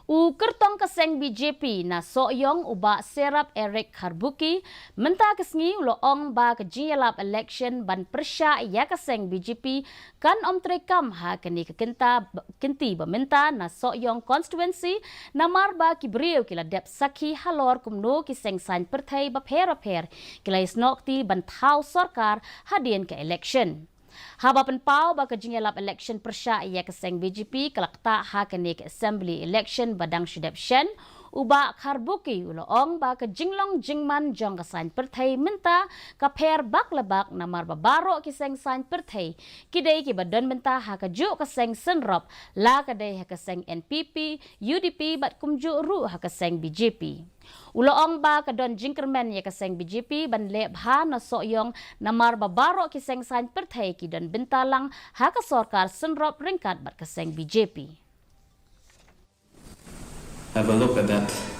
U kertong kaseng BJP na soyong uba serap Eric Harbuki menta kesngi uloong ba kejiyalap election ban persya ya kaseng BJP kan trekam ha keni kenti bamenta na soyong constituency na marba kibriu kila dep sakhi halor kumno kiseng sain perthai ba pher kila isnokti ban thau sarkar hadien ke election. Haba penpau ba kejingelap election persya ia keseng BJP kelakta ha kenik assembly election badang syudep shen uba Harbuki uloong ba kejinglong jingman jong kasain perthai menta kaper bak lebak namar babaro kiseng sain perthai kidai ki badan menta ha kejuk keseng senrop la kadai ha keseng NPP UDP bat kumju ru ha keseng BJP. Uloong ba kadon jingkermen ya keseng BJP ban lep ha na soyong namar babaro kiseng sain perthai ki dan bentalang ha ka sorkar senrop ringkat bat keseng BJP. Have a look at that